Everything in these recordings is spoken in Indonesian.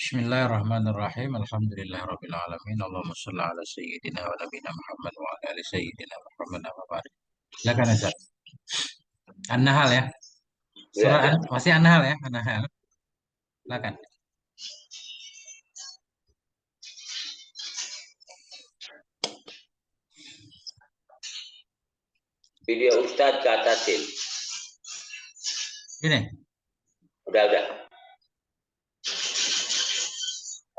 Bismillahirrahmanirrahim. Alhamdulillahirabbil alamin. Allahumma shalli ala sayyidina wa nabiyina Muhammad wa ala ali sayyidina Muhammad amma ba'd. Silakan Ustaz. An-Nahl ya. Ya, Surah ya. masih An-Nahl ya, An-Nahl. Silakan. Video Ustadz ke atasin. Ini. Udah.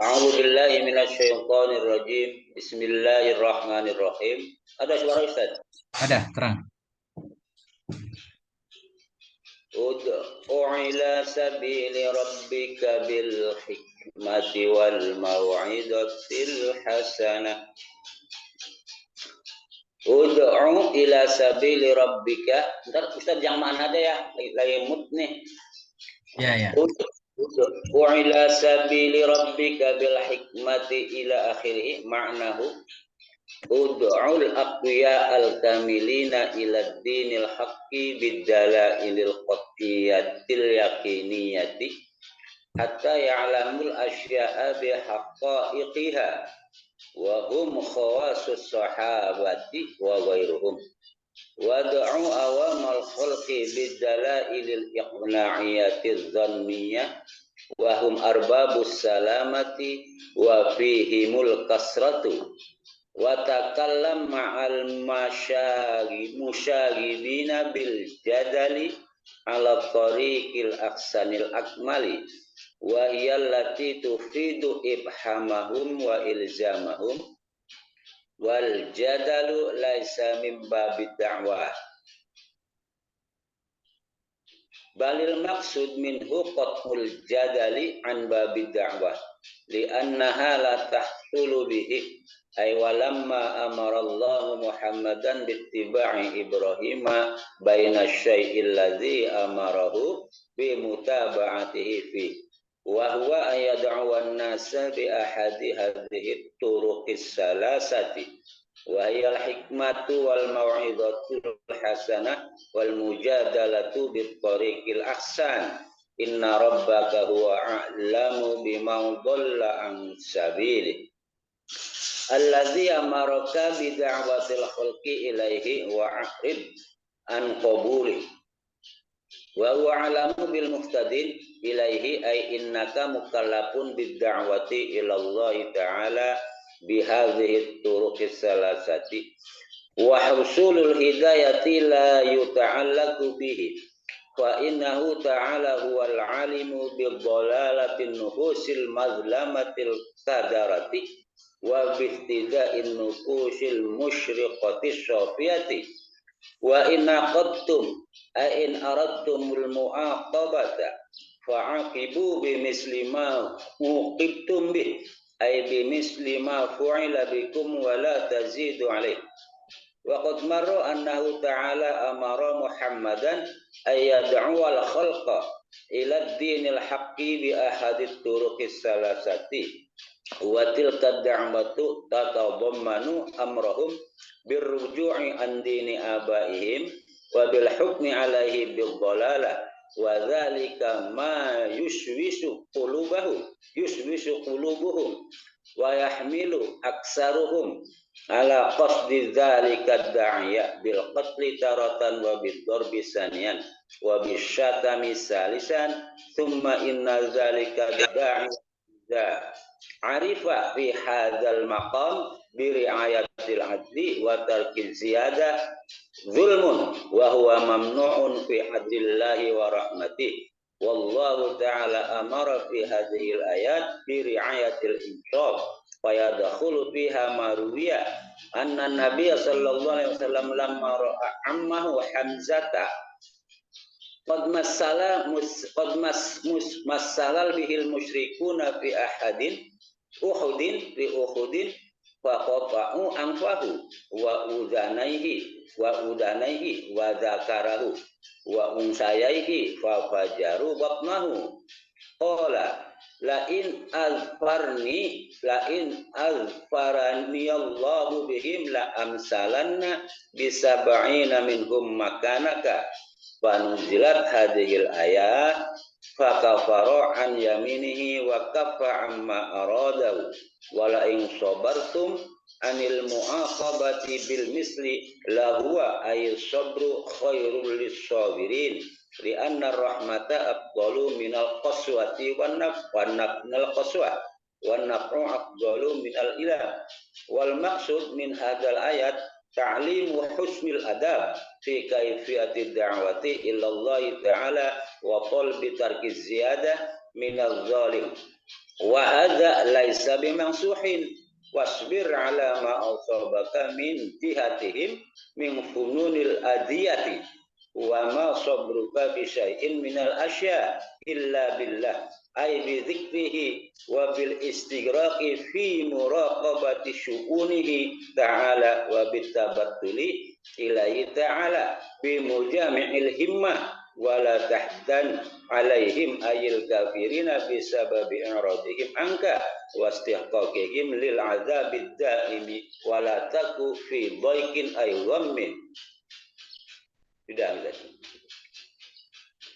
A'udzubillahi minasyaitonir rajim. Bismillahirrahmanirrahim. Ada suara Ustadz? Ada, terang. Ud'u ila sabili rabbika bil hikmati wal mau'izatil hasanah. Ud'u ila sabili rabbika. Ntar Ustadz yang mana ada ya? Lagi mood nih. Ya. Ud'u ila sabili rabbika bil hikmati ila akhirih. Ma'nahu ud'ul aqwiya al-kamilina ila dinil haqqi bid-dalailil qat'iyatil yaqiniyati hatta ya'lamul asya'a bihaqqaiqiha wa hum khawasus sahabati wa ghairuhum wad'u awamal khalqi bid-dalailil iqna'iyatiz dhanniyah wa hum arbabus salamati wa fihimul kasratu wa takallam ma'al musyagibina bil jadali ala tariqil aksanil akmali wa hiyallati tufidu ibhamahum wa ilzamahum wal jadalu laisa min babid da'wah balil maksud minhu qatul jadali an babid da'wah li'annaha la tahsulu bihi ay walamma amarallahu Muhammadan bittiba'i Ibrahima baina syai'il ladzi amarahu bi mutaba'atihi fi wa huwa ayad'u an-nasa bi ahadi hadhihi turuqis salasati wa hiya al-hikmatu wal mau'izatul hasanah wal mujadalatu bit tariqil ahsan inna rabbaka huwa a'lamu biman dhalla an sabili alladzi amaraka bi da'watil khalqi ilaihi wa aqrib an qabuli wa huwa alamu bil muhtadin ilaihi ay innaka mukallafun bid da'wati ila Allah ta'ala bi hadhihi turuqis salasati wa husulul hidayati la yuta'allaqu bihi wa innahu ta'ala huwal alimu bi dhalalatin nufusil mazlamatil sadarati wa bihtida'in nufusil musyriqatis syafiyati wa in aqadtum ay in aradtumul mu'aqabata fa'aqibu bimisli ma uqibtum bih ay bimisli ma fu'ila bikum wa la tazidu alaih wa qad marra annahu ta'ala amara Muhammadan ay yad'u al khalqa ila ad-dinil haqqi bi ahadit turuqis salasati wa tilka da'watu tatadammanu amrahum birruju'i an dini abaihim wa bil hukmi alaihi bil dhalalah wa dzalika ma yuswisu qulubuhum wa yahmilu aksaruhum ala qasdi dzalika da'iya bil qatli taratan wa bid darbi saniyan wa bisyatami salisan thumma inna dzalika da'iya arifa fi hadzal maqam bi riayatil adli wa tarkil ziyadah zulmun wa huwa mamnu'un fi adlillahi wa rahmatih wallahu ta'ala amara fi hadhil ayat bi riayatil insaf fa yadkhulu fiha marwiya anna nabiy sallallahu alaihi wasallam lamma ra'a ammahu hamzata qad masalal bihil musyrikuna fi Uhudin fa qata'u anfahu wa udanaihi wa zakarahu wa unsayaihi fa fajaru batnahu qala la in azfarani Allahu bihim la amsalanna bisab'ina minhum makanaka fa nuzilat hadhil ayat fakafara an yaminihi wa kaffa amma aradahu wala in sabartum anil mu'aqabati bil misli lahuwa ay sabru khairul lissabirin li anna rahmata afdalu minal qaswati wan nafnal qaswa wan naf'u afdalu minal ilah wal maksud min hadal ayat ta'limu husnil adab fi kaifiyati da'wati ilallahi ta'ala wa qalbi tarki ziyadah minal zalim wa hadha laisa bimangsuhin wasbir ala ma asabaka min jihatihim min fununil adiyati wa ma sabruka bi syai'in minal asya illa billah ay bi dzikrihi wa bil istighraqi fi muraqabati syu'unihi ta'ala wa bitabattuli ilaihi ta'ala bi mujami'il himmah wala tahzan alaihim ayil kafirina bisababi i'radihim anka wastihqaqihim lil azabid daimi wala taku fi dhaiqin ay ghammin. Sudah tadi.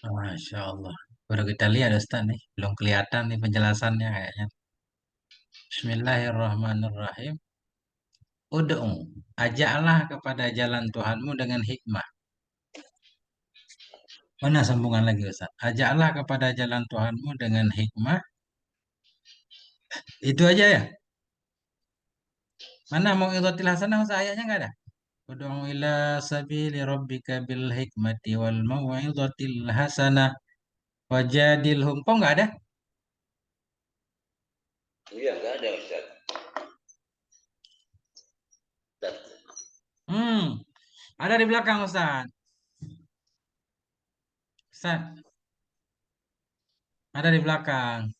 Masya Allah. Baru kita lihat Ustaz nih. Belum kelihatan nih penjelasannya kayaknya. Bismillahirrahmanirrahim. Ud'u. Ajaklah kepada jalan Tuhanmu dengan hikmah. Mana sambungan lagi Ustaz? Ajaklah kepada jalan Tuhanmu dengan hikmah. Itu aja ya? Mana mau idhatil hasanah Ustaz? Ayatnya nggak ada? Ud'u ila sabili rabbika bil hikmati wal mau'izatil hasanah wajadilhum. Kok nggak ada? Iya, enggak ada Ustaz. Ada di belakang Ustaz. Ustaz, ada di belakang.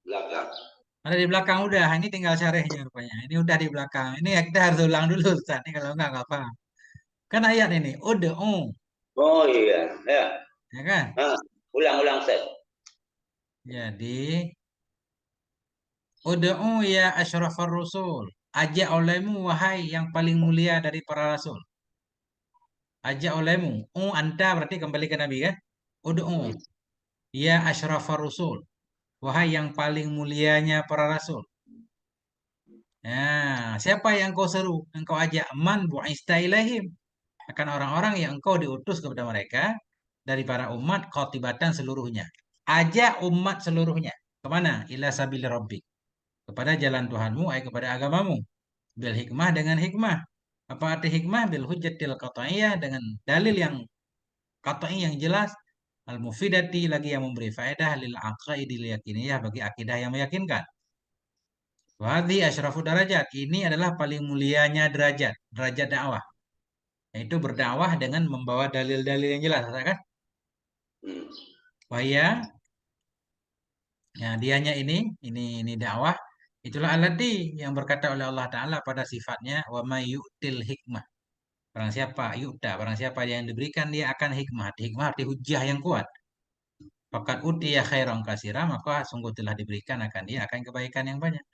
Belakang. Ada di belakang udah. Ini tinggal syarihnya rupanya. Ini udah di belakang. Ini ya kita harus ulang dulu Ustaz. Ini kalau nggak paham. Kan ayat ini. Ud'u. Oh iya, ya. Ya kan? Ulang-ulang Ustaz. Jadi, ud'u ya asyrafar rusul. Ajak olehmu wahai yang paling mulia dari para rasul. Ajak olehmu. Anta berarti kembali ke Nabi kan? Ud'u ya asyrafar rusul. Wahai yang paling mulianya para rasul. Nah, siapa yang kau seru? Engkau ajak man bu'ista ilaihim. Akan orang-orang yang engkau diutus kepada mereka dari para umat khotibatan seluruhnya. Ajak umat seluruhnya. Kemana? Ila sabil rabbik. Kepada jalan Tuhanmu, kepada agamamu. Bil hikmah dengan hikmah. Apa arti hikmah? Bil hujjatil qat'iyah dengan dalil yang qat'i yang jelas. Al-mufidati lagi yang memberi faedah lil aqaidil yakiniyah bagi akidah yang meyakinkan. Wahdi asyrafu darajat. Ini adalah paling mulianya derajat. Derajat dakwah. Yaitu berdakwah dengan membawa dalil-dalil yang jelas. Kan? Wahya. Ya, dianya ini dakwah. Itulah alladzi yang berkata oleh Allah Ta'ala pada sifatnya. Wa may yu'til hikmah. Barang siapa yu'ta. Barang siapa yang diberikan dia akan hikmah. Hikmah arti hujjah yang kuat. Fakat utiya khairan kasira. Maka sungguh telah diberikan akan dia akan kebaikan yang banyak.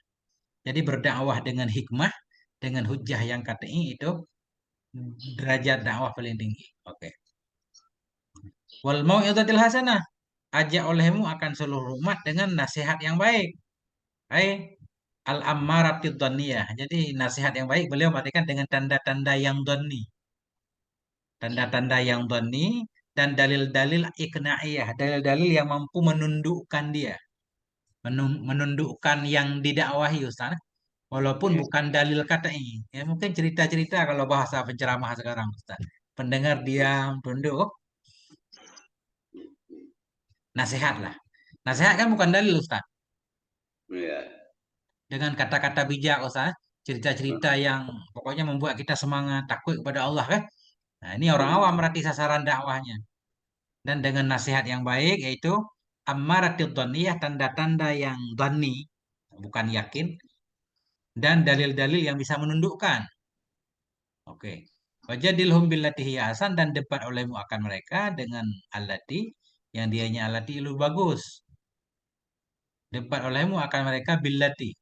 Jadi berdakwah dengan hikmah. Dengan hujjah yang kat'i itu derajat dakwah paling tinggi. Oke. Wal mau'izatil hasanah. Ajak olehmu akan seluruh umat dengan nasihat yang baik. Hai al-ammaratid dhaniyah. Jadi nasihat yang baik beliau artikan dengan tanda-tanda yang dhani. Tanda-tanda yang dhani dan dalil-dalil iqna'iyah, dalil-dalil yang mampu menundukkan dia. Menundukkan yang didakwahi Ustaz. Walaupun bukan dalil kat'i. Ya mungkin cerita-cerita kalau bahasa penceramah sekarang Ustaz. Pendengar diam, tunduk. Nasihat lah. Nasihat kan bukan dalil Ustaz. Iya. Dengan kata-kata bijak Ustaz. Cerita-cerita yang pokoknya membuat kita semangat, takut kepada Allah kan. Nah ini orang awam berarti sasaran dakwahnya. Dan dengan nasihat yang baik yaitu ammaratil dhaniyah, tanda-tanda yang dhani, bukan yakin. Dan dalil-dalil yang bisa menundukkan. Oke. Wajadilhum billati hiya hasan dan debat olehmu akan mereka dengan allati yang dianya allati lebih bagus. Debat olehmu akan mereka billati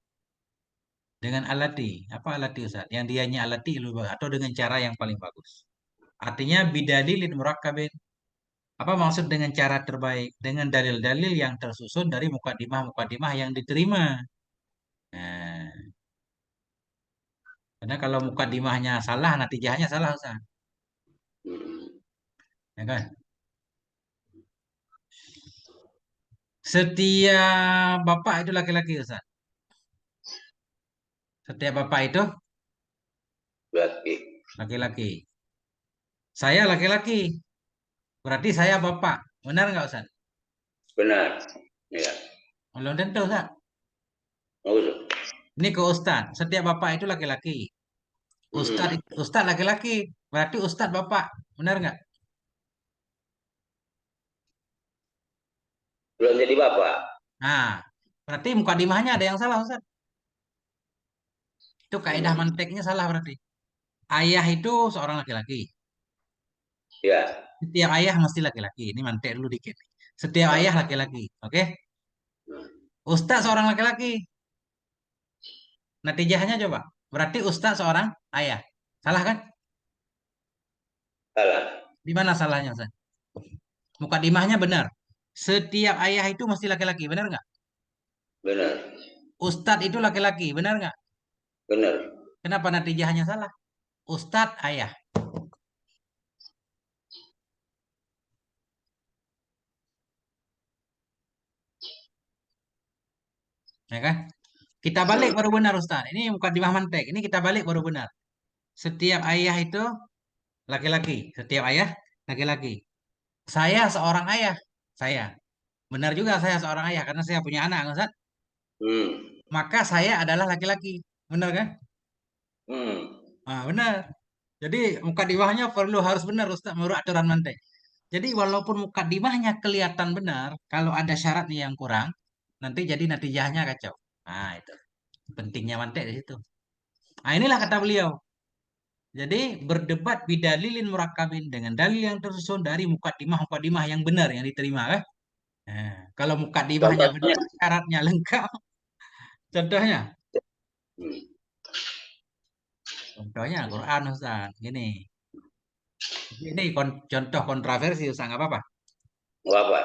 dengan alati. Apa alati Ustaz? Yang dianya alati lebih bagus atau dengan cara yang paling bagus. Artinya bidalilin murakkabin. Apa maksud dengan cara terbaik? Dengan dalil-dalil yang tersusun dari mukadimah-mukadimah yang diterima. Nah, karena kalau mukadimahnya salah, natijahnya salah, Ustaz. Mm-mm. Ya kan? Setiap bapak itu laki-laki, Ustaz. Setiap bapak itu Berarti laki-laki. Saya laki-laki. Berarti saya bapak. Benar nggak, Ustaz? benar. Ya. Belum tentu, Ustaz. Oh, itu. Ini ke Ustaz. Setiap bapak itu laki-laki. Ustaz, Mm-mm. Ustaz laki-laki. Berarti Ustaz bapak. Benar nggak? Belum jadi bapak. Nah, berarti mukadimahnya ada yang salah, Ustaz. Itu kaidah Mm. manteknya salah berarti. Ayah itu seorang laki-laki. Ya. Setiap ayah mesti laki-laki. Ini mantek dulu dikit. Setiap ayah Oh. laki-laki. Oke? Mm. Ustaz seorang laki-laki. Natijahnya coba. Berarti Ustaz seorang ayah. Salah kan? Salah. Di mana salahnya, Ustaz? Mukadimahnya benar. Setiap ayah itu mesti laki-laki. Benar nggak? Benar. Ustadz itu laki-laki. Benar nggak? Benar. Kenapa natijahnya salah? Ustadz ayah. Ya kan? Kita balik Mm. baru benar, Ustaz. Ini mukadimah mantek. Ini kita balik baru benar. Setiap ayah itu laki-laki. Setiap ayah laki-laki. Saya seorang ayah. Saya. Benar juga saya seorang ayah karena saya punya anak, Ustaz. Mm. Maka saya adalah laki-laki. Benar kan? Mm. Ah, benar. Jadi mukadimahnya perlu harus benar, Ustaz, menurut aturan mantek. Jadi walaupun mukadimahnya kelihatan benar, kalau ada syaratnya yang kurang, nanti jadi natijahnya kacau. Nah, itu pentingnya mantek di situ. Nah, inilah kata beliau. Jadi berdebat bidalilin murakabin dengan dalil yang tersusun dari mukadimah-mukadimah yang benar yang diterima kan? Nah, kalau mukadimahnya Contohnya. benar, syaratnya lengkap. Contohnya, Mm. contohnya Quran Ustaz. Gini, ini contoh kontroversi Ustaz, nggak apa-apa. Nggak apa.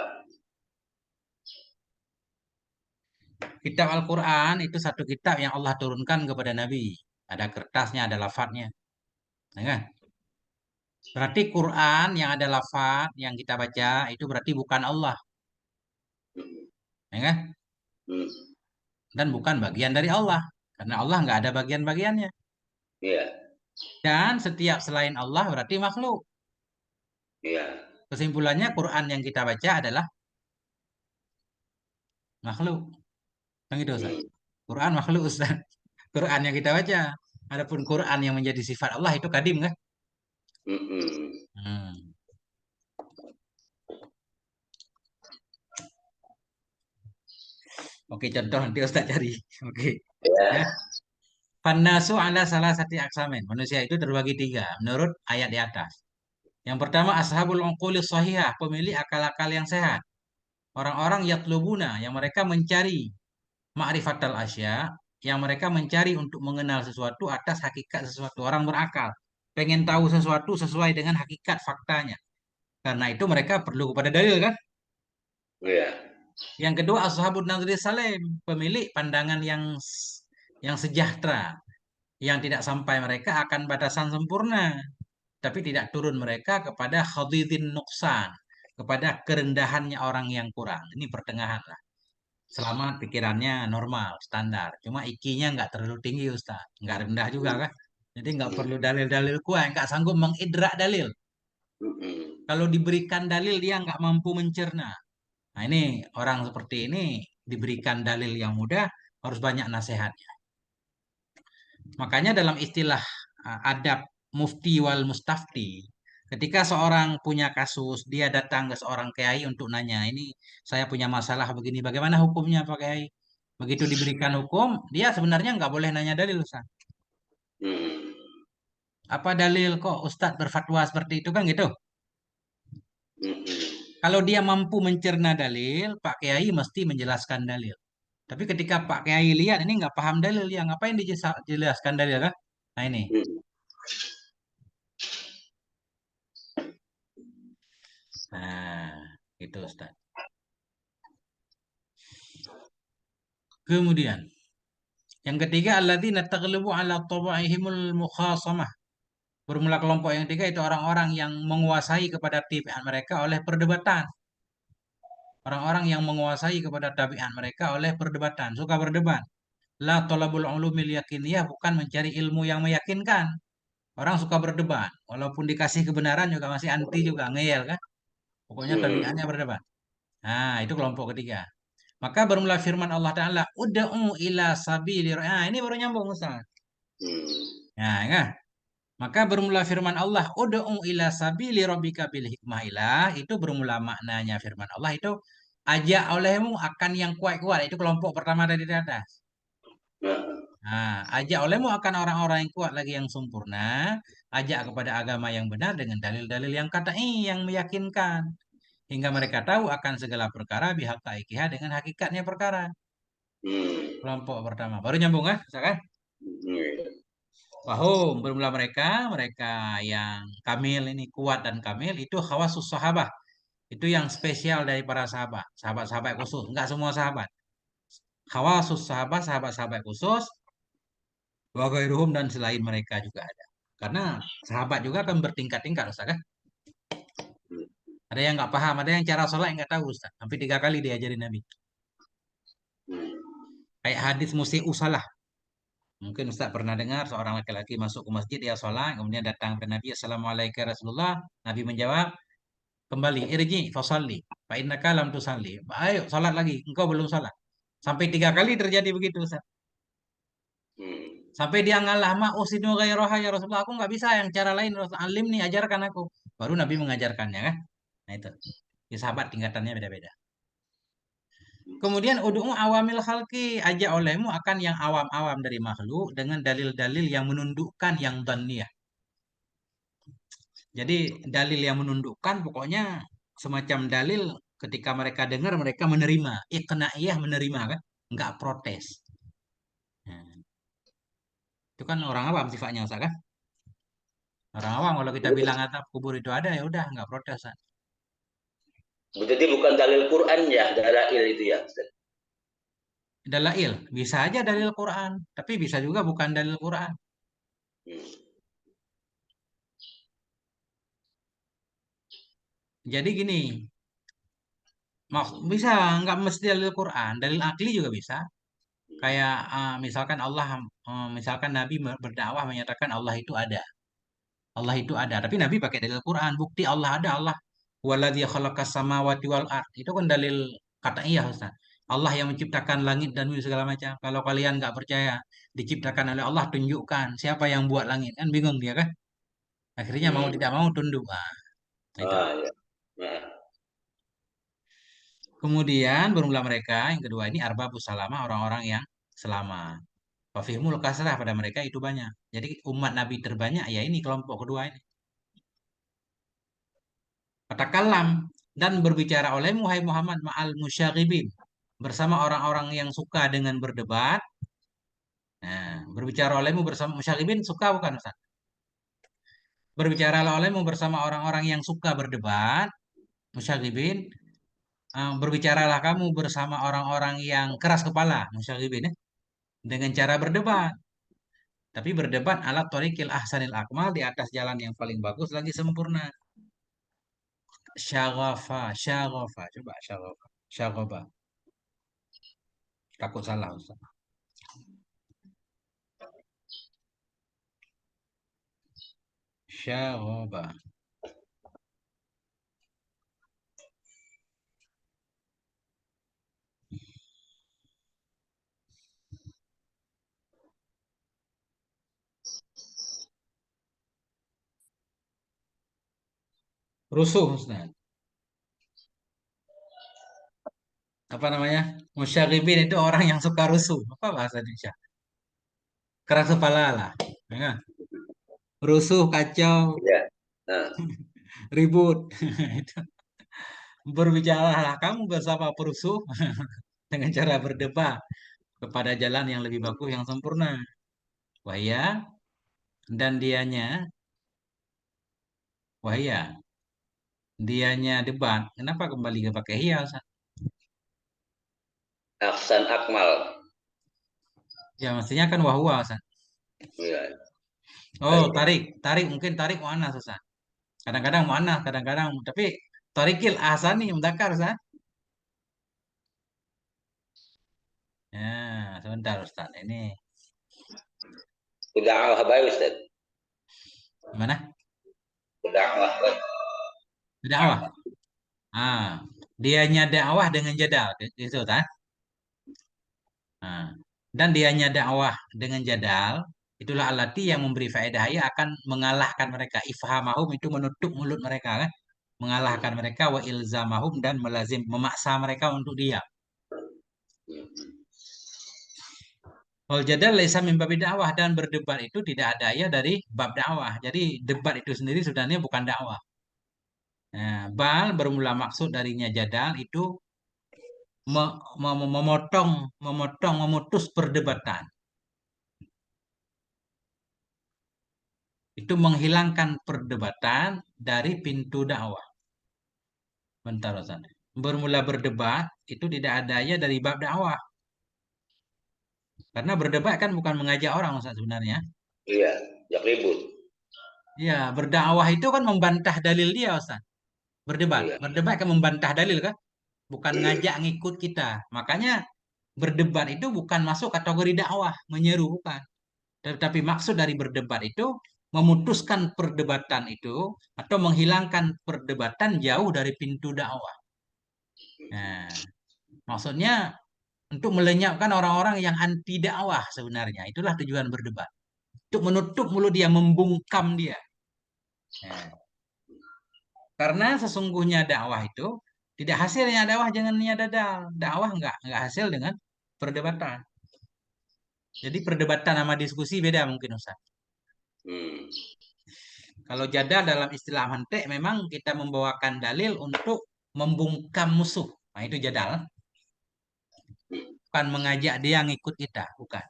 Kitab Al-Quran itu satu kitab yang Allah turunkan kepada Nabi. Ada kertasnya, ada lafadznya. Ya kan? Berarti Quran yang ada lafadz yang kita baca itu berarti bukan Allah. Mm. Ya kan? Mm. Dan bukan bagian dari Allah. Karena Allah nggak ada bagian-bagiannya. Iya. Dan setiap selain Allah berarti makhluk. Iya. Kesimpulannya Quran yang kita baca adalah makhluk. Kan gitu Ustaz. Mm. Quran makhluk Ustaz. Quran yang kita baca. Adapun Quran yang menjadi sifat Allah itu kadim kan? Mm-mm. Hmm. Oke, contoh nanti Ustaz cari. Oke. Ya. Ya. Fannasu ala salah satu aksamin. Manusia itu terbagi tiga menurut ayat di atas. Yang pertama ashabul uquli sahihah, pemilik akal-akal yang sehat. Orang-orang yatlubuna yang mereka mencari ma'rifatal asya, yang mereka mencari untuk mengenal sesuatu atas hakikat sesuatu. Orang berakal, pengen tahu sesuatu sesuai dengan hakikat faktanya. Karena itu mereka perlu kepada dalil kan? Iya. Yang kedua ashabun nazri salim, pemilik pandangan yang sejahtera, yang tidak sampai mereka akan batasan sempurna, tapi tidak turun mereka kepada khadidin nuksan, kepada kerendahannya orang yang kurang. Ini pertengahan lah. Selama pikirannya normal, standar. Cuma ikinya nggak terlalu tinggi, Ustaz. Nggak rendah juga kan? Jadi nggak perlu dalil-dalil kuat, nggak sanggup mengidrak dalil. Mm-mm. Kalau diberikan dalil, dia nggak mampu mencerna. Nah ini orang seperti ini diberikan dalil yang mudah, harus banyak nasihatnya. Makanya dalam istilah adab mufti wal mustafti, ketika seorang punya kasus, dia datang ke seorang kiai untuk nanya, ini saya punya masalah begini, bagaimana hukumnya Pak Kiai? Begitu diberikan hukum, dia sebenarnya nggak boleh nanya dalil, Ustaz. Mm. Apa dalil kok Ustadz berfatwa seperti itu kan gitu? Mm-mm. Kalau dia mampu mencerna dalil, Pak Kiai mesti menjelaskan dalil. Tapi ketika Pak Kiai lihat ini nggak paham dalil, ya ngapain dijelaskan dalil kan? Nah ini. Mm. Nah, itu Ustaz. Kemudian, yang ketiga alladzina taghlibu ala tabaihimul mukhasamah. Bermula kelompok yang ketiga itu orang-orang yang menguasai kepada tabiat mereka oleh perdebatan. Orang-orang yang menguasai kepada tabiat mereka oleh perdebatan, suka berdebat. La talabul ulumil yakiniyah bukan mencari ilmu yang meyakinkan. Orang suka berdebat, walaupun dikasih kebenaran juga masih anti juga ngeyel kan. Pokoknya tabiatnya Hmm. berdebat. Nah, itu kelompok ketiga. Maka bermula firman Allah Ta'ala, Uda'u ila sabili. Nah, ini baru nyambung Ustaz. Hmm. Nah, ya. Maka bermula firman Allah, Ud'u ila sabili rabbika bil hikmah ilah. Itu bermula maknanya firman Allah itu, ajak olehmu akan yang kuat-kuat. Itu kelompok pertama dari di atas. Nah. Nah, ajak olehmu akan orang-orang yang kuat lagi yang sempurna. Ajak kepada agama yang benar dengan dalil-dalil yang katanya yang meyakinkan. Hingga mereka tahu akan segala perkara bihak taikiha dengan hakikatnya perkara. Hmm. Kelompok pertama. Baru nyambung kan? Misalkan? Hmm. Wahum, bermula mereka, mereka yang kamil ini kuat dan kamil itu khawasus sahabah. Itu yang spesial dari para sahabat, sahabat-sahabat khusus, enggak semua sahabat. Khawasus sahabat, sahabat-sahabat khusus, wa ghairuhum dan selain mereka juga ada. Karena sahabat juga kan bertingkat-tingkat, Ustaz kan? Ada yang nggak paham, ada yang cara sholat yang nggak tahu, Ustaz. Sampai 3 kali diajarin Nabi. Hmm. Kayak hadis musi usalah. Mungkin Ustaz pernah dengar seorang laki-laki masuk ke masjid, dia sholat, kemudian datang ke Nabi, Assalamualaikum Rasulullah. Nabi menjawab, kembali irji fasalli fa innaka lam tusalli. Ayo salat lagi, engkau belum salat. Sampai 3 kali terjadi begitu Ustaz. Hmm. Sampai dia ngalah ma usinu ghairaha ya Rasulullah, aku nggak bisa yang cara lain, Rasul alim nih ajarkan aku. Baru Nabi mengajarkannya kan. Nah itu. Ya, sahabat tingkatannya beda-beda. Kemudian ud'u awamil khalqi, ajak olehmu akan yang awam-awam dari makhluk dengan dalil-dalil yang menundukkan yang dhanniyah. Jadi dalil yang menundukkan pokoknya semacam dalil ketika mereka dengar mereka menerima. Iqnaiyah menerima kan? Enggak protes. Nah, itu kan orang awam sifatnya Ustaz kan? Orang awam kalau kita bilang atap kubur itu ada ya udah enggak protes. Ustaz. Berarti bukan dalil Quran ya, dalail itu ya, Ustaz? Dalail, bisa aja dalil Quran, tapi bisa juga bukan dalil Quran. Hmm. Jadi gini, bisa nggak mesti dalil Quran, dalil akli juga bisa. Kayak misalkan Allah, misalkan Nabi berdakwah menyatakan Allah itu ada. Allah itu ada. Tapi Nabi pakai dalil Quran. Bukti Allah ada. Allah waladzi khalaqas samawati wal ard. Itu kan dalil kata iya Ustaz. Allah yang menciptakan langit dan bumi segala macam. Kalau kalian nggak percaya diciptakan oleh Allah, tunjukkan siapa yang buat langit. Kan bingung dia kan? Akhirnya mau Hmm. tidak mau tunduk. Itu. Ah, ya. Nah. Kemudian bermula mereka yang kedua ini arbabus salama, orang-orang yang selamat. Wafihmul kasrah pada mereka itu banyak. Jadi umat Nabi terbanyak ya ini kelompok kedua ini. Katakanlah dan berbicara olehmu hai Muhammad ma'al musyaghibin bersama orang-orang yang suka dengan berdebat. Nah, berbicara olehmu bersama musyaghibin suka bukan Ustaz? Berbicaralah olehmu bersama orang-orang yang suka berdebat, musyaghibin. Berbicaralah kamu bersama orang-orang yang keras kepala, musyaghibin ya, dengan cara berdebat. Tapi berdebat ala thoriqil ahsanil akmal di atas jalan yang paling bagus lagi sempurna. Syaghafa, syaghafa, coba syaghafa, syaghafa. Takut salah Ustaz. Syaghafa. Rusuh, Ustaz. Apa namanya? Musyaribin itu orang yang suka rusuh. Apa bahasa Indonesia? Keras kepala lah. Ya. Rusuh, kacau, Ya. Nah. ribut. Itu. Berbicaralah kamu bersama perusuh dengan cara berdebat kepada jalan yang lebih bagus, yang sempurna. Wahya dan dianya, wahya. Dianya debat. Kenapa kembali ke pakai hiya, Ustaz? Ahsan akmal. Ya mestinya kan wahwa, Ustaz. Ya, Oh, baik. tarik, tarik mungkin tarik muannas, Ustaz. Kadang-kadang muannas, kadang-kadang tapi tarikil ahsani mudzakkar, Ustaz. Ya, sebentar Ustaz. Ini Udah baik Ustaz. gimana? Udah baik. Dakwah. Ah, dianya dakwah dengan jadal, itu kan? Nah, dan dianya dakwah dengan jadal, itulah alati yang memberi faedah ia akan mengalahkan mereka. Ifhamahum itu menutup mulut mereka kan? Mengalahkan mereka wa ilzamahum dan melazim memaksa mereka untuk diam. Wal jadal laisa min babi dakwah dan berdebat itu tidak ada ya dari bab dakwah. Jadi debat itu sendiri sebenarnya bukan dakwah. Nah, bal bermula maksud darinya jadal itu memutus perdebatan. Itu menghilangkan perdebatan dari pintu dakwah. Bentar, Ustaz. Bermula berdebat itu tidak adanya dari bab dakwah. Karena berdebat kan bukan mengajak orang, Ustaz sebenarnya. Iya, jak ribut. Ya, berdakwah itu kan membantah dalil dia, Ustaz. Berdebat. Iya. Berdebat kan membantah dalil kan? Bukan Iya. ngajak ngikut kita. Makanya berdebat itu bukan masuk kategori dakwah, menyeru bukan. Tetapi maksud dari berdebat itu memutuskan perdebatan itu atau menghilangkan perdebatan jauh dari pintu dakwah. Nah, maksudnya untuk melenyapkan orang-orang yang anti dakwah sebenarnya. Itulah tujuan berdebat. Untuk menutup mulut dia, membungkam dia. Nah, karena sesungguhnya dakwah itu tidak hasilnya dakwah jangan niat dadal. Dakwah enggak hasil dengan perdebatan. Jadi perdebatan sama diskusi beda mungkin Ustaz. Hmm. Kalau jadal dalam istilah mantek memang kita membawakan dalil untuk membungkam musuh. Nah, itu jadal. Bukan mengajak dia ngikut kita, bukan.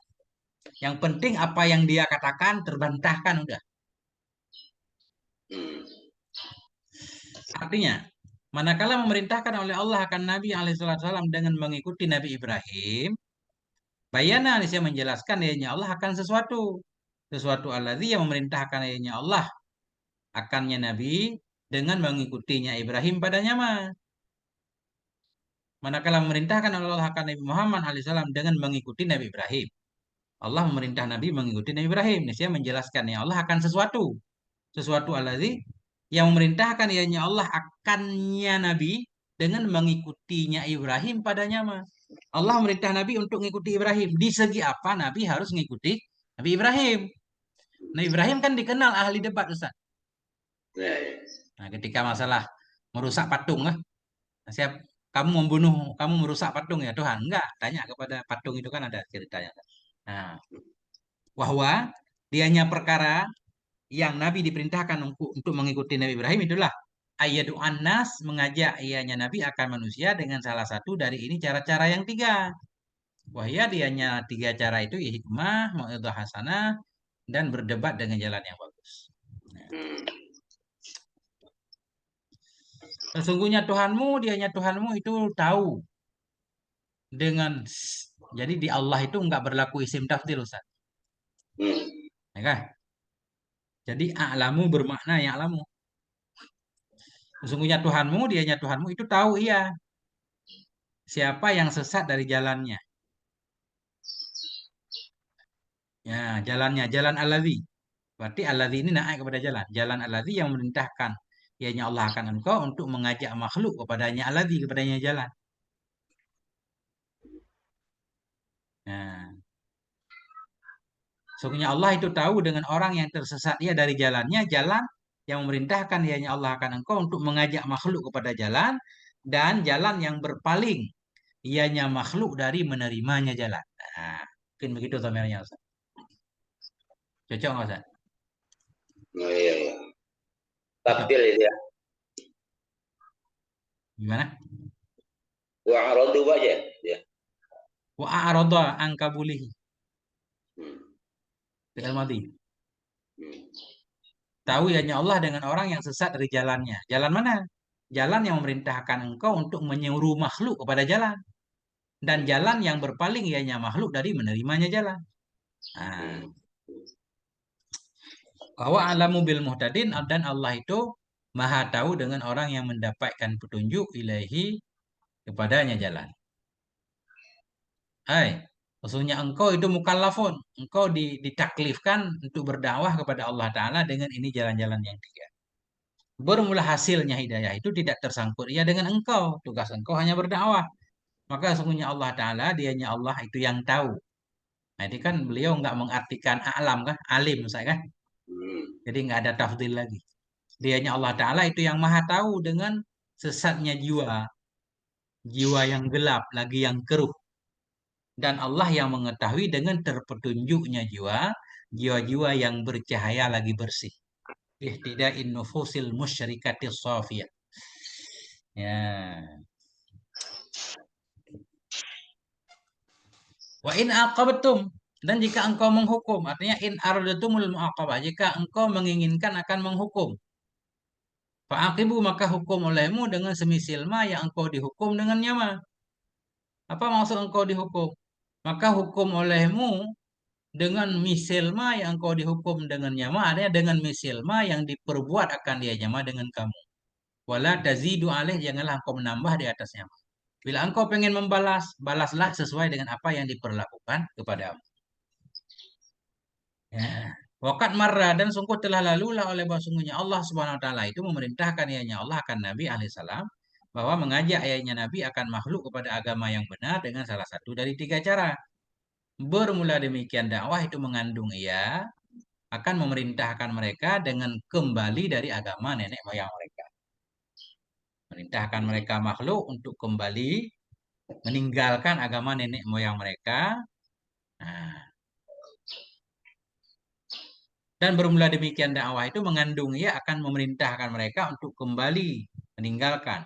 Yang penting apa yang dia katakan terbantahkan udah. Hmm. Artinya, manakala memerintahkan oleh Allah akan Nabi Alaihissalam dengan mengikuti Nabi Ibrahim, bayana saya menjelaskan adanya Allah akan sesuatu. Sesuatu alladzi yang memerintahkan adanya Allah akannya Nabi dengan mengikutinya Ibrahim padanya mah. Manakala memerintahkan oleh Allah akan Nabi Muhammad alaihissalam dengan mengikuti Nabi Ibrahim. Allah memerintah Nabi mengikuti Nabi Ibrahim. Ini saya menjelaskan ya Allah akan sesuatu. Sesuatu alladzi yang memerintahkan ianya Allah akannya Nabi dengan mengikutinya Ibrahim padanya mah. Allah memerintah Nabi untuk mengikuti Ibrahim. Di segi apa Nabi harus mengikuti Nabi Ibrahim? Nabi Ibrahim kan dikenal ahli debat Ustaz. Ya, ya. Nah, ketika masalah merusak patung lah, siap kamu membunuh, kamu merusak patung ya Tuhan? Enggak, tanya kepada patung itu kan ada ceritanya. Nah, bahwa dianya perkara yang Nabi diperintahkan untuk mengikuti Nabi Ibrahim itulah ayat Anas mengajak ianya Nabi akan manusia dengan salah satu dari ini cara-cara yang tiga. Wahya dianya tiga cara itu ya hikmah, mau'izah hasanah, dan berdebat dengan jalan yang bagus. Nah, Hmm. sesungguhnya Tuhanmu, dianya Tuhanmu itu tahu dengan jadi di Allah itu enggak berlaku isim tafdil Ustaz. Hmm. Ya kan? Jadi a'lamu bermakna yang alamu. Sesungguhnya Tuhanmu, dianya Tuhanmu itu tahu iya siapa yang sesat dari jalannya. Ya, jalannya, jalan alladzi. Berarti alladzi ini naik kepada jalan. Jalan alladzi yang memerintahkan. Ianya Allah akan engkau untuk mengajak makhluk kepadanya alladzi, kepadanya jalan. Nah, sesungguhnya Allah itu tahu dengan orang yang tersesat ia dari jalannya, jalan yang memerintahkan ianya Allah akan engkau untuk mengajak makhluk kepada jalan dan jalan yang berpaling ianya makhluk dari menerimanya jalan. Nah, mungkin begitu thumbnailnya Ustaz. Cocok nggak Ustaz? Oh, iya, iya. Cocok. Tabdil itu ya. Gimana? Wa aradu aja ya. Wa a'rada an kabulihi. Hmm. Fi'il madhi. Hmm. Tahu ianya Allah dengan orang yang sesat dari jalannya. Jalan mana? Jalan yang memerintahkan engkau untuk menyuruh makhluk kepada jalan. Dan jalan yang berpaling ianya makhluk dari menerimanya jalan. Nah, bahwa alamu bil muhtadin, dan Allah itu maha tahu dengan orang yang mendapatkan petunjuk ilahi kepadanya jalan. Hai, maksudnya engkau itu mukallafun. Engkau ditaklifkan untuk berdakwah kepada Allah Ta'ala dengan ini jalan-jalan yang tiga. Bermula hasilnya hidayah itu tidak tersangkut ia dengan engkau. Tugas engkau hanya berdakwah. Maka sesungguhnya Allah Ta'ala, dianya Allah itu yang tahu. Nah, itu kan beliau nggak mengartikan alam kan, alim saya kan. Jadi nggak ada tafdil lagi. Dianya Allah Ta'ala itu yang maha tahu dengan sesatnya jiwa. Jiwa yang gelap, lagi yang keruh. Dan Allah yang mengetahui dengan terpetunjuknya jiwa, jiwa-jiwa yang bercahaya lagi bersih. Ihtida'in nufusil musyrikatis safiyah. Ya. Wa in aqabtum, dan jika engkau menghukum, artinya in aradatumul muaqabah, jika engkau menginginkan akan menghukum, fa'aqibu, maka hukum olehmu dengan semisil ma yang engkau dihukum dengannya ma. Apa maksud engkau dihukum? Maka hukum olehmu dengan misilma yang engkau dihukum dengan nyama, artinya dengan misilma yang diperbuat akan dia nyama dengan kamu. Wala tazidu alaih, janganlah engkau menambah di atasnya. Bila engkau pengen membalas, balaslah sesuai dengan apa yang diperlakukan kepadamu. Ya. Wakat marra, dan sungguh telah lalulah oleh sungguhnya Allah Subhanahu wa taala itu memerintahkan ianya Allah akan Nabi alaihissalam bahwa mengajak ayahnya Nabi akan makhluk kepada agama yang benar dengan salah satu dari tiga cara. Bermula demikian dakwah itu mengandung ia akan memerintahkan mereka dengan kembali dari agama nenek moyang mereka. Merintahkan mereka makhluk untuk kembali meninggalkan agama nenek moyang mereka. Nah, dan bermula demikian dakwah itu mengandung ia akan memerintahkan mereka untuk kembali meninggalkan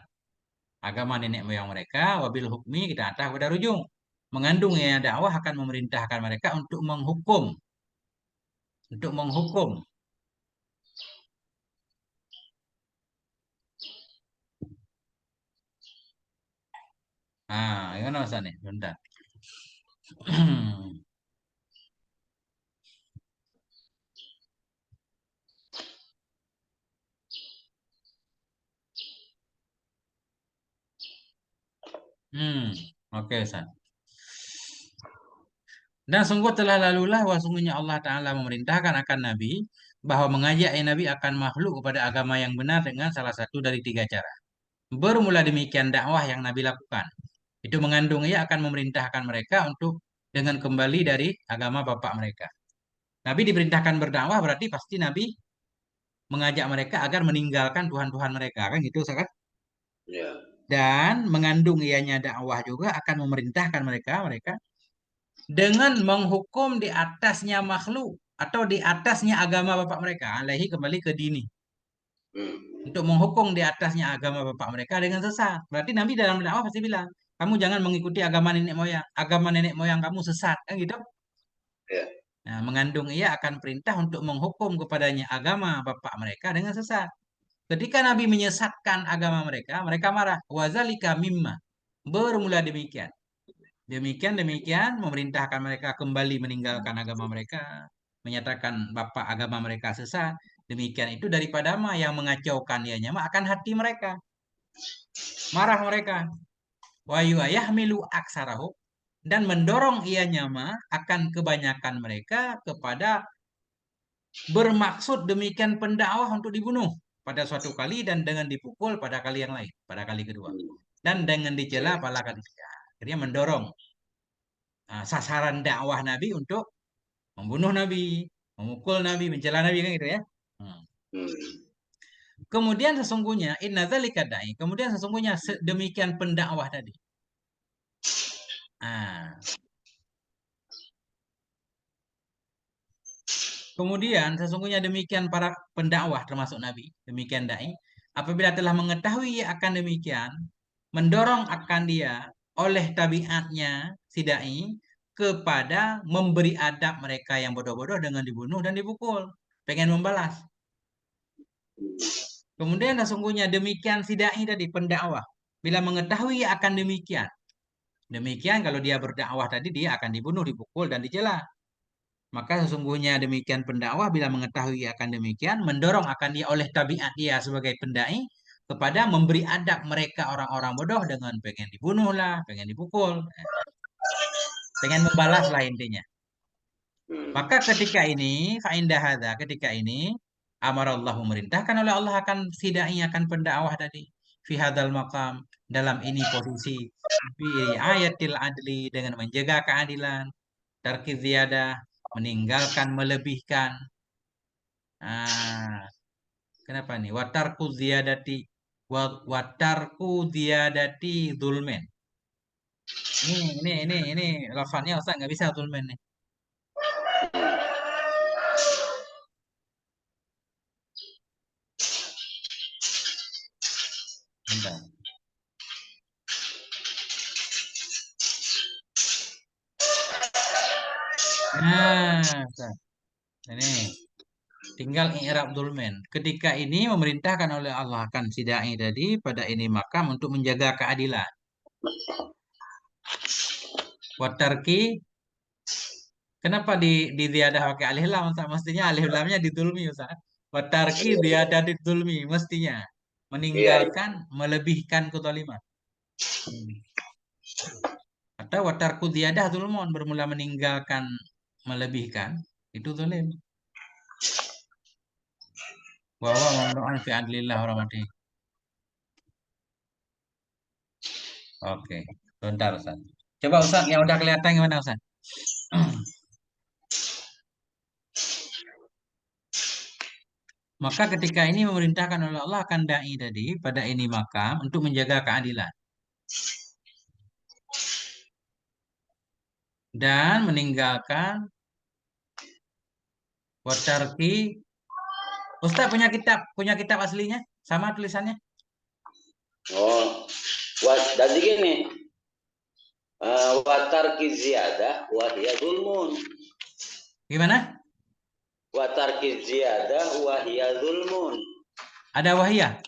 agama nenek moyang mereka. Wabil hukmi, kita atas pada ujung. Mengandung ia dakwah akan memerintahkan mereka untuk menghukum. Untuk menghukum. Ah, gimana Mas nih? Bentar. Oke, San. Dan sungguh telah lalulah wah sungguhnya Allah Ta'ala memerintahkan akan Nabi bahwa mengajak Nabi akan makhluk kepada agama yang benar dengan salah satu dari tiga cara. Bermula demikian dakwah yang Nabi lakukan. Itu mengandung ia akan memerintahkan mereka untuk dengan kembali dari agama bapak mereka. Nabi diperintahkan berdakwah berarti pasti Nabi mengajak mereka agar meninggalkan Tuhan-Tuhan mereka kan gitu kan? Ya. Dan mengandung ianya dakwah juga akan memerintahkan mereka dengan menghukum di atasnya makhluk atau di atasnya agama bapak mereka, alaihi kembali ke dini. Untuk menghukum di atasnya agama bapak mereka dengan sesat. Berarti Nabi dalam dakwah pasti bilang, kamu jangan mengikuti agama nenek moyang kamu sesat, kan gitu? Ya. Nah, mengandung ia akan perintah untuk menghukum kepadanya agama bapak mereka dengan sesat. Ketika Nabi menyesatkan agama mereka, mereka marah. Wazalika mimma. Bermula demikian. Demikian memerintahkan mereka kembali meninggalkan agama mereka, menyatakan bapak agama mereka sesat. Demikian itu daripada yang mengacaukan ianya akan hati mereka. Marah mereka. Wa yahmilu aksarahu, dan mendorong ianya akan kebanyakan mereka kepada bermaksud demikian pendakwah untuk dibunuh pada suatu kali dan dengan dipukul pada kali yang lain, pada kali kedua. Dan dengan dicela pada kali ketiga. Akhirnya mendorong sasaran dakwah Nabi untuk membunuh Nabi, memukul Nabi, mencela Nabi kan gitu ya. Kemudian sesungguhnya kemudian sesungguhnya demikian pendakwah tadi. Kemudian sesungguhnya demikian para pendakwah termasuk Nabi, demikian dai, apabila telah mengetahui akan demikian, mendorong akan dia oleh tabiatnya si dai kepada memberi adab mereka yang bodoh-bodoh dengan dibunuh dan dipukul, pengen membalas. Kemudian sesungguhnya demikian si dai tadi pendakwah. Bila mengetahui akan demikian. Demikian kalau dia berdakwah tadi dia akan dibunuh, dipukul dan dicela. Maka sesungguhnya demikian pendakwah bila mengetahui akan demikian mendorong akan dia oleh tabiat dia sebagai pendai kepada memberi adab mereka orang-orang bodoh dengan pengen dibunuh lah, pengen dipukul, pengen membalas lah intinya. Hmm. Maka ketika ini, fa'indah hadza, ketika ini, amarallah memerintahkan oleh Allah akan si dai akan pendakwah tadi. Fi hadzal maqam, dalam ini posisi. Fi ayatil adli, dengan menjaga keadilan. Tarki ziyadah, meninggalkan melebihkan. Ah, kenapa nih? Watarku ziyadati, watarku ziyadati zulmen. Ini lafadznya Ustaz nggak bisa zulmen nih. Bentar. Nah, Ustaz. Ini tinggal i'rab dulmen. Ketika ini memerintahkan oleh Allah akan si dai tadi pada ini makam untuk menjaga keadilan. Watarki, kenapa di ziyadah pakai alif lam Ustaz? Mestinya alif lamnya ditulmi Ustaz. Watarki ziyadah ditulmi mestinya Iya, iya. meninggalkan melebihkan kezaliman. Hmm. Atau watarku ziyadah zulmun bermula meninggalkan melebihkan itu zalim. Wa huwa mamnu'un fi adlillah wa rahmatih. Oke, bentar Ustaz. Coba Ustaz yang udah kelihatan gimana Ustaz? Maka ketika ini memerintahkan oleh Allah akan dai tadi pada ini makam untuk menjaga keadilan dan meninggalkan watarki. Ustaz punya kitab aslinya sama tulisannya. Oh, jadi gini, watarki ziyadah wahya zulmun. Gimana? Watarki ziyadah wahya zulmun. Ada wahiyah?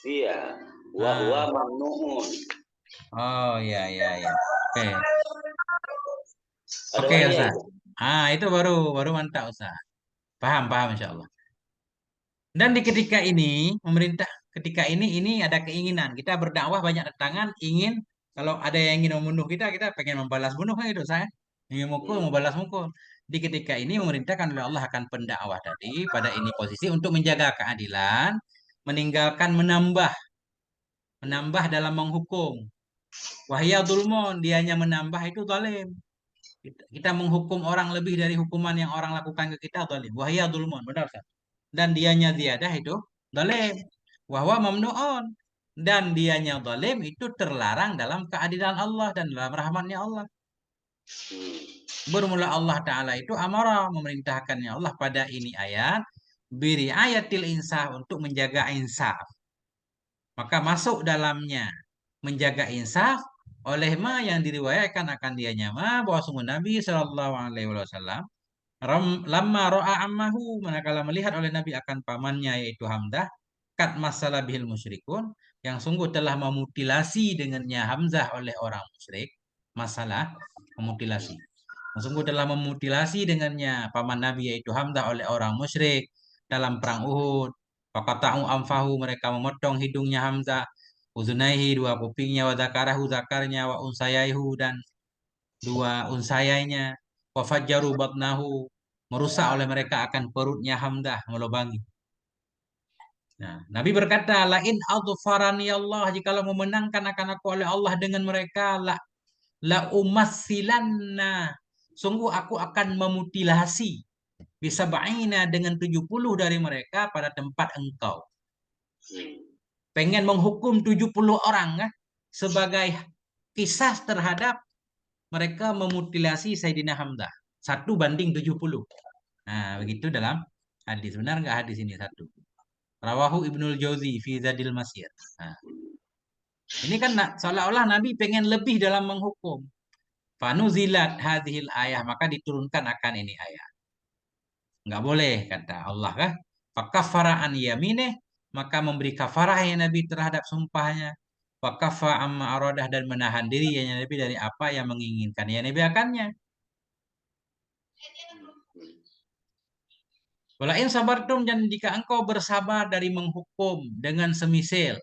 Iya, wahwa Ah, mamnuun. oh ya ya ya. Oke. Ada Oke wahya Ustaz. itu. Ah, itu baru baru mantap Ustaz. Paham paham insyaallah. Dan di ketika ini pemerintah ketika ini ada keinginan kita berdakwah banyak tantangan ingin kalau ada yang ingin membunuh kita pengen membalas bunuh kan itu saya ingin mukul Hmm. membalas mukul. Di ketika ini memerintahkan oleh Allah akan pendakwah tadi pada ini posisi untuk menjaga keadilan, meninggalkan menambah menambah dalam menghukum. Wahya dzulmun dianya menambah itu zalim. Kita menghukum orang lebih dari hukuman yang orang lakukan ke kita zalim. Wahya dzulmun benar Ustaz. Dan dianya ziyadah itu zalim. Wahwa mamnu'un. Dan dianya zalim itu terlarang dalam keadilan Allah dan dalam rahmatnya Allah. Hmm. Bermula Allah Ta'ala itu amarah memerintahkannya Allah pada ini ayat. Biri ayatil insaf untuk menjaga insaf. Maka masuk dalamnya menjaga insaf oleh ma yang diriwayatkan akan dianya ma bahwa sungguh Nabi Shallallahu Alaihi Wasallam lama ro'a ammahu manakala melihat oleh Nabi akan pamannya yaitu Hamzah kat masalah bihil musyrikun yang sungguh telah memutilasi dengannya Hamzah oleh orang musyrik masalah memutilasi yang sungguh telah memutilasi dengannya paman Nabi yaitu Hamzah oleh orang musyrik dalam perang Uhud Fakata'u amfahu mereka memotong hidungnya Hamzah uzunaihi dua kupingnya wa zakarahu zakarnya wa unsayaihu dan dua unsayainya wa fajjaru batnahu merusak oleh mereka akan perutnya Hamzah melubangi. Nah, Nabi berkata, lain adfarani Allah jikalau memenangkan akan aku oleh Allah dengan mereka la umassilanna sungguh aku akan memutilasi bisa ba'ina dengan 70 dari mereka pada tempat engkau. Hmm. Pengen menghukum 70 orang kan sebagai kisah terhadap mereka memutilasi Sayyidina Hamzah. 1 banding 70. Nah, begitu dalam hadis. Benar nggak hadis ini satu? Rawahu Ibnul Jauzi fi Zadil Masir. Nah, ini kan seolah-olah Nabi pengen lebih dalam menghukum. Fanuzilat hadhil ayah. Maka diturunkan akan ini ayat. Nggak boleh, kata Allah kah? Fakafara an yamineh. maka memberi kafarah ya Nabi terhadap sumpahnya. Wa kaffa amma aradah, dan menahan diri ya Nabi dari apa yang menginginkan ya Nabi akannya. Walain sabartum, dan jika engkau bersabar dari menghukum dengan semisal,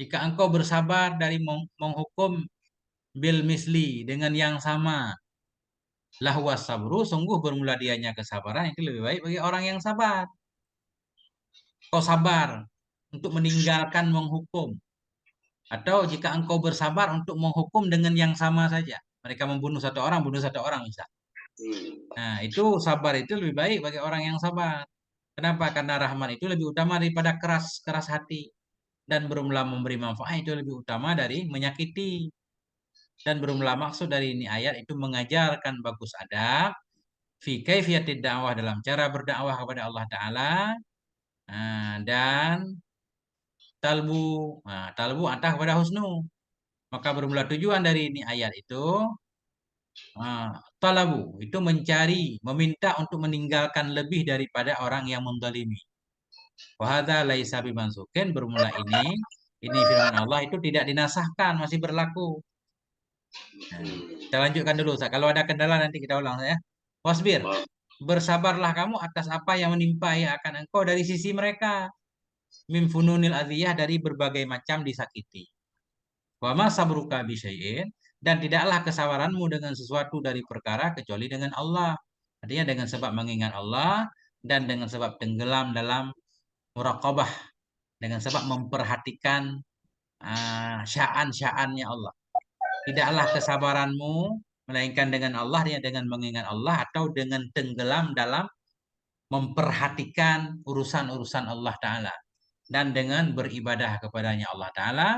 jika engkau bersabar dari menghukum bil misli dengan yang sama, lahwa sabru, sungguh bermula dianya kesabaran itu lebih baik bagi orang yang sabar. Kau sabar untuk meninggalkan menghukum, atau jika engkau bersabar untuk menghukum dengan yang sama saja, mereka membunuh satu orang, bunuh satu orang misal. Nah, itu sabar itu lebih baik bagi orang yang sabar. Kenapa? Karena rahmat itu lebih utama daripada keras keras hati. Dan bermula memberi manfaat itu lebih utama dari menyakiti. Dan bermula maksud dari ini ayat itu mengajarkan bagus adab fi kaifiyatid dakwah, dalam cara berdakwah kepada Allah Ta'ala. Dan talbu, talbu antah kepada husnu. Maka bermula tujuan dari ini ayat itu, talabu itu mencari, meminta untuk meninggalkan lebih daripada orang yang menzalimi. Wahada laisa bimansukin, bermula ini firman Allah itu tidak dinasahkan, masih berlaku. Nah, kita lanjutkan dulu. Kalau ada kendala nanti kita ulang ya. Wasbir, bersabarlah kamu atas apa yang menimpa ya akan engkau dari sisi mereka. Min fununil adhiyah, dari berbagai macam disakiti. Wa ma sabruka bisyai'in, dan tidaklah kesabaranmu dengan sesuatu dari perkara kecuali dengan Allah. Artinya dengan sebab mengingat Allah, dan dengan sebab tenggelam dalam muraqabah, dengan sebab memperhatikan sya'an-sya'annya Allah. Tidaklah kesabaranmu melainkan dengan Allah, ya, dengan mengingat Allah, atau dengan tenggelam dalam memperhatikan urusan-urusan Allah Ta'ala, dan dengan beribadah kepadanya Allah Ta'ala,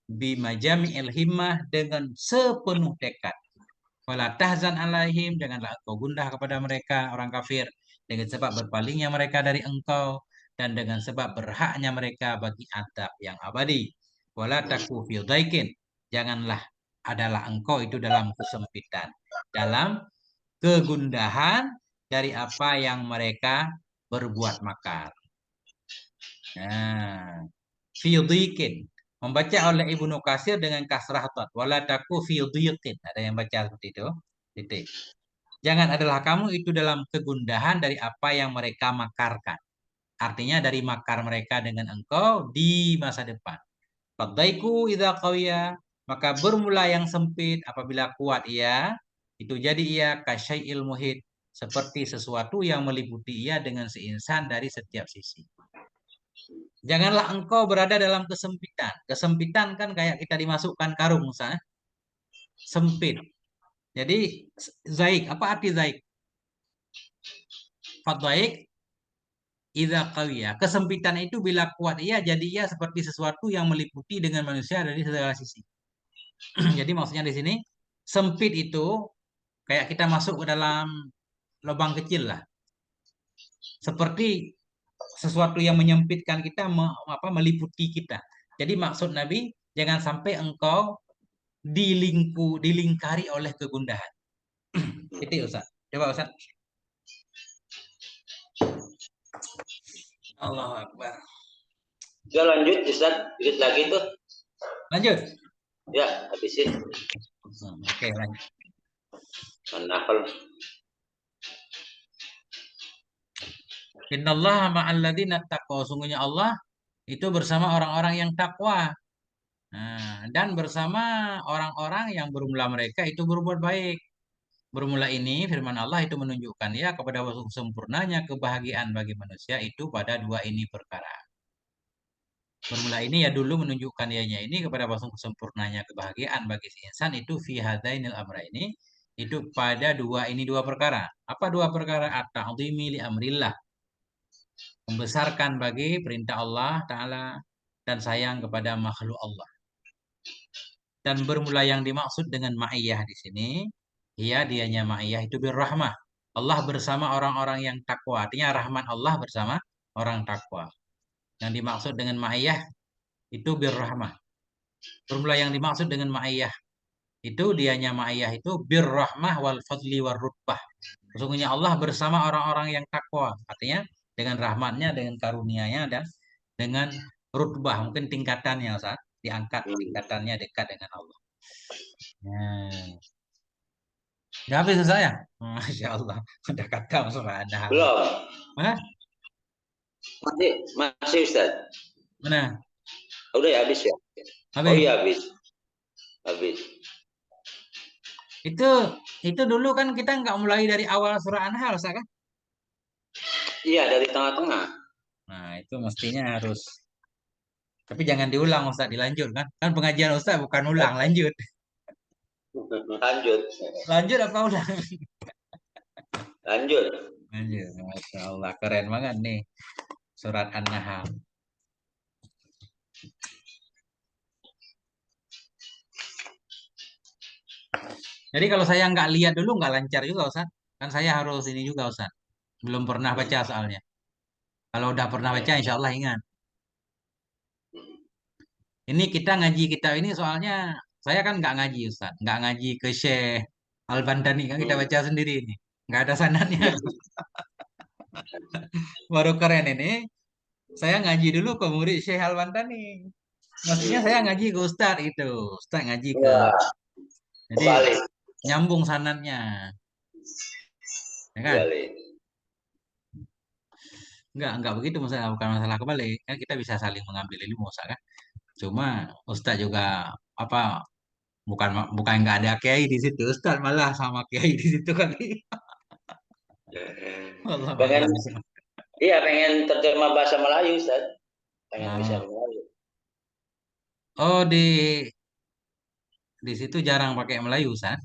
bimajami'il himmah, dengan sepenuh tekad. Wala tahzan alaihim, janganlah engkau gundah kepada mereka orang kafir, dengan sebab berpalingnya mereka dari engkau, dan dengan sebab berhaknya mereka bagi adab yang abadi. Wala taku fi dhaikin, janganlah adalah engkau itu dalam kesempitan, dalam kegundahan dari apa yang mereka berbuat makar. Nah, fi dhiqin, membaca oleh Ibnu Katsir dengan kasrah dhat, wala taku fi dhiqin, ada yang baca seperti itu, titik. Jangan adalah kamu itu dalam kegundahan dari apa yang mereka makarkan. Artinya dari makar mereka dengan engkau di masa depan. Fadaiku idza qawiya, maka bermula yang sempit apabila kuat ia, itu jadi ia kasyai'il muhit, seperti sesuatu yang meliputi ia dengan seinsan dari setiap sisi. Janganlah engkau berada dalam kesempitan. Kesempitan kan kayak kita dimasukkan karung misalnya. Sempit. Jadi zaik, apa arti zaik? Fadhaik idza qawiya. Kesempitan itu bila kuat ia, jadi ia seperti sesuatu yang meliputi dengan manusia dari segala sisi. Jadi maksudnya di sini sempit itu kayak kita masuk ke dalam lubang kecil lah. Seperti sesuatu yang menyempitkan kita, meliputi kita. Jadi maksud Nabi, jangan sampai engkau dilingkari oleh kegundahan. Itu Ustaz. Coba Ustaz. Allahu Akbar. Ya lanjut Ustaz, dikit lagi tuh. Lanjut. Ya, habisin. Oke, lanjut. An-Nahl. Innallaha ma'alladzina taqwa, sungguhnya Allah itu bersama orang-orang yang takwa. Dan bersama orang-orang yang bermula mereka itu berbuat baik. Bermula ini firman Allah itu menunjukkan ya kepada sempurnanya kebahagiaan bagi manusia itu pada dua ini perkara. Bermula ini ya dulu menunjukkan ianya ini kepada sempurnanya kebahagiaan bagi si insan itu fi hadainil amra ini, itu pada dua perkara. Apa dua perkara? At-ta'zimi li amrillah, membesarkan bagi perintah Allah Ta'ala, dan sayang kepada makhluk Allah. Dan bermula yang dimaksud dengan ma'iyah di sini, ya dianya ma'iyah itu birrahmah. Allah bersama orang-orang yang takwa. Artinya rahmat Allah bersama orang takwa. Yang dimaksud dengan ma'iyah itu birrahmah. Bermula yang dimaksud dengan ma'iyah itu dianya ma'iyah itu birrahmah wal fadli wal rutbah. Sesungguhnya Allah bersama orang-orang yang takwa. Artinya dengan rahmatnya, dengan karunia-Nya, dan dengan rutbah, mungkin tingkatannya Ustaz, diangkat Hmm. tingkatannya dekat dengan Allah. Nah, udah habis Ustaz ya? Masya Allah, udah kata surah An-Nahl. Belum. Mana? Masih, masih Ustaz. Mana? Udah ya habis ya? Oh Habis. iya habis. Habis. Itu itu dulu kan kita nggak mulai dari awal surah An-Nahl, Ustaz kan? Iya dari tengah-tengah. Nah, itu mestinya harus. Tapi jangan diulang Ustaz, dilanjut kan? Kan pengajian Ustaz bukan ulang, lanjut. Lanjut. Lanjut apa ulang? Lanjut. Lanjut. Masya Allah, keren banget nih surat An-Nahl. Jadi kalau saya nggak lihat dulu nggak lancar juga Ustaz. Kan saya harus ini juga Ustaz. Belum pernah baca soalnya. Kalau udah pernah baca insya Allah ingat. Ini kita ngaji kita ini soalnya saya kan nggak ngaji Ustaz. Nggak ngaji ke Syekh Al-Bantani kan kita baca sendiri ini. Nggak ada sanadnya. Baru keren ini. Saya ngaji dulu ke murid Syekh Al-Bantani. Mestinya saya ngaji ke Ustaz itu. Ustaz ngaji ke. Wah, Jadi kebalik. nyambung sanadnya. Ya kan? Kebalik. Enggak begitu masalah, bukan masalah kebalik. Kan kita bisa saling mengambil ilmu, Ustaz kan? Cuma Ustaz juga apa bukan bukan nggak ada kiai di situ, Ustaz malah sama kiai di situ kali. Allah Pengen, alam. iya pengen terjemah bahasa Melayu Ustaz. Pengen bisa Ah. Melayu. Oh di situ jarang pakai Melayu, Ustaz.